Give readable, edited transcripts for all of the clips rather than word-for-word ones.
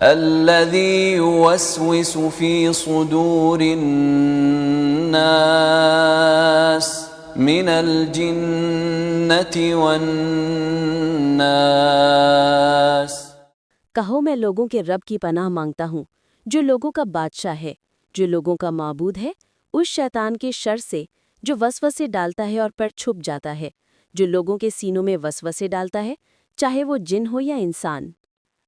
الذي يوسوس في صدور الناس من الجنة والناس۔ کہو میں لوگوں کے رب کی پناہ مانگتا ہوں جو لوگوں کا بادشاہ ہے، جو لوگوں کا معبود ہے، اس شیطان کے شر سے جو وسوسے ڈالتا ہے اور پر چھپ جاتا ہے، جو لوگوں کے سینوں میں وسوسے ڈالتا ہے، چاہے وہ جن ہو یا انسان۔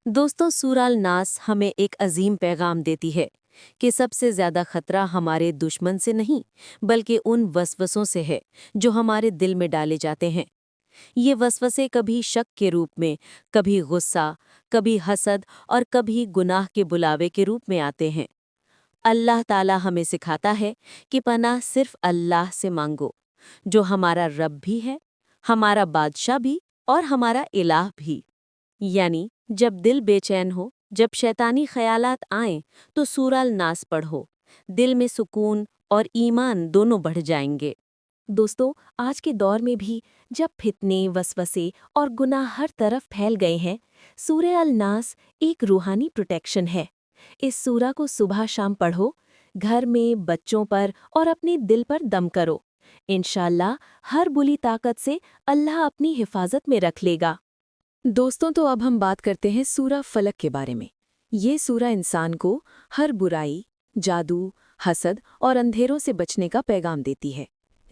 دوستوں، سورہ الناس ہمیں ایک عظیم پیغام دیتی ہے کہ سب سے زیادہ خطرہ ہمارے دشمن سے نہیں بلکہ ان وسوسوں سے ہے جو ہمارے دل میں ڈالے جاتے ہیں۔ یہ وسوسے کبھی شک کے روپ میں، کبھی غصہ، کبھی حسد اور کبھی گناہ کے بلاوے کے روپ میں آتے ہیں۔ اللہ تعالی ہمیں سکھاتا ہے کہ پناہ صرف اللہ سے مانگو، جو ہمارا رب بھی ہے، ہمارا بادشاہ بھی اور ہمارا الہ بھی۔ یعنی جب دل بے چین ہو، جب شیطانی خیالات آئیں تو سورہ الناس پڑھو، دل میں سکون اور ایمان دونوں بڑھ جائیں گے۔ دوستو، آج کے دور میں بھی جب فتنے، وسوسے اور گناہ ہر طرف پھیل گئے ہیں، سورہ الناس ایک روحانی پروٹیکشن ہے۔ اس سورہ کو صبح شام پڑھو، گھر میں، بچوں پر اور اپنے دل پر دم کرو۔ انشاءاللہ ہر بری طاقت سے اللہ اپنی حفاظت میں رکھ لے گا۔ دوستوں، تو اب ہم بات کرتے ہیں سورہ فلک کے بارے میں۔ یہ سورہ انسان کو ہر برائی، جادو، حسد اور اندھیروں سے بچنے کا پیغام دیتی ہے۔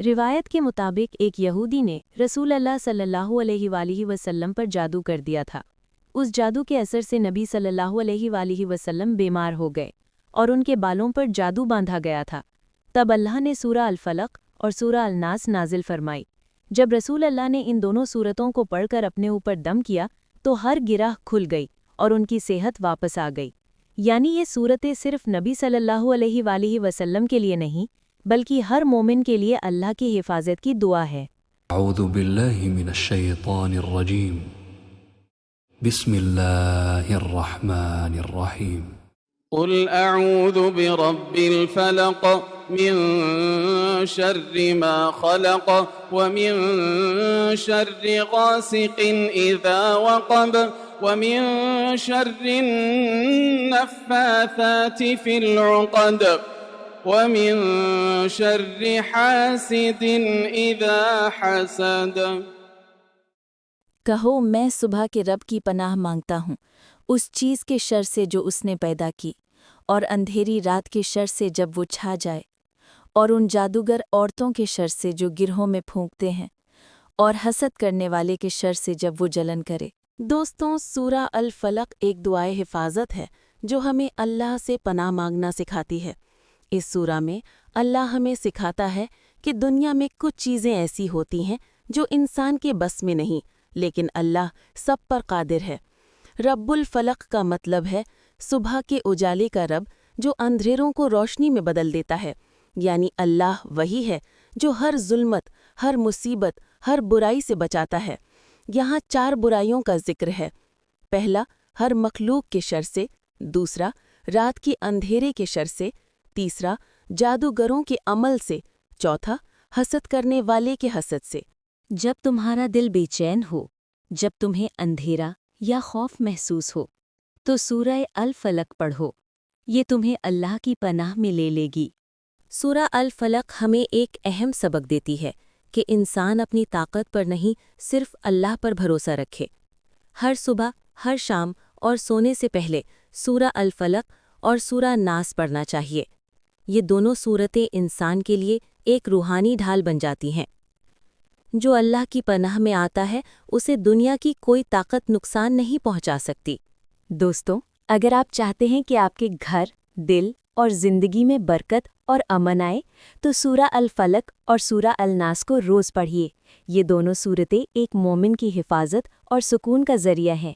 روایت کے مطابق ایک یہودی نے رسول اللہ صلی اللہ علیہ وآلہ وسلم پر جادو کر دیا تھا۔ اس جادو کے اثر سے نبی صلی اللہ علیہ وآلہ وسلم بیمار ہو گئے اور ان کے بالوں پر جادو باندھا گیا تھا۔ تب اللہ نے سورہ الفلق اور سورہ الناس نازل فرمائی۔ جب رسول اللہ نے ان دونوں سورتوں کو پڑھ کر اپنے اوپر دم کیا تو ہر گرہ کھل گئی اور ان کی صحت واپس آ گئی۔ یعنی یہ صورتیں صرف نبی صلی اللہ علیہ وآلہ وسلم کے لیے نہیں بلکہ ہر مومن کے لیے اللہ کی حفاظت کی دعا ہے۔ اعوذ باللہ من الشیطان الرجیم، بسم اللہ الرحمن الرحیم۔ قل اعوذ برب الفلق من شر ما خلق ومن شر غاسق اذا وقب ومن شر النفاثات في العقد ومن شر حاسد اذا حسد۔ کہو میں صبح کے رب کی پناہ مانگتا ہوں اس چیز کے شر سے جو اس نے پیدا کی، اور اندھیری رات کے شر سے جب وہ چھا جائے، اور ان جادوگر عورتوں کے شر سے جو گرہوں میں پھونکتے ہیں، اور حسد کرنے والے کے شر سے جب وہ جلن کرے۔ دوستوں، سورہ الفلق ایک دعائے حفاظت ہے جو ہمیں اللہ سے پناہ مانگنا سکھاتی ہے۔ اس سورہ میں اللہ ہمیں سکھاتا ہے کہ دنیا میں کچھ چیزیں ایسی ہوتی ہیں جو انسان کے بس میں نہیں، لیکن اللہ سب پر قادر ہے۔ رب الفلق کا مطلب ہے صبح کے اجالے کا رب جو اندھیروں کو روشنی میں بدل دیتا ہے، یعنی اللہ وہی ہے جو ہر ظلمت، ہر مصیبت، ہر برائی سے بچاتا ہے۔ یہاں 4 برائیوں کا ذکر ہے۔ پہلا، ہر مخلوق کے شر سے، دوسرا، رات کے اندھیرے کے شر سے، تیسرا، جادوگروں کے عمل سے، چوتھا، حسد کرنے والے کے حسد سے۔ جب تمہارا دل بے چین ہو، جب تمہیں اندھیرا یا خوف محسوس ہو، تو سورہ الفلق پڑھو، یہ تمہیں اللہ کی پناہ میں لے لے گی۔ سورہ الفلق ہمیں ایک اہم سبق دیتی ہے کہ انسان اپنی طاقت پر نہیں صرف اللہ پر بھروسہ رکھے۔ ہر صبح، ہر شام اور سونے سے پہلے سورہ الفلق اور سورہ ناس پڑھنا چاہیے۔ یہ دونوں سورتیں انسان کے لیے ایک روحانی ڈھال بن جاتی ہیں۔ جو اللہ کی پناہ میں آتا ہے اسے دنیا کی کوئی طاقت نقصان نہیں پہنچا سکتی۔ دوستو، اگر آپ چاہتے ہیں کہ آپ کے گھر، دل اور زندگی میں برکت اور امن آئے تو سورہ الفلق اور سورہ الناس کو روز پڑھیے۔ یہ دونوں سورتیں ایک مومن کی حفاظت اور سکون کا ذریعہ ہیں۔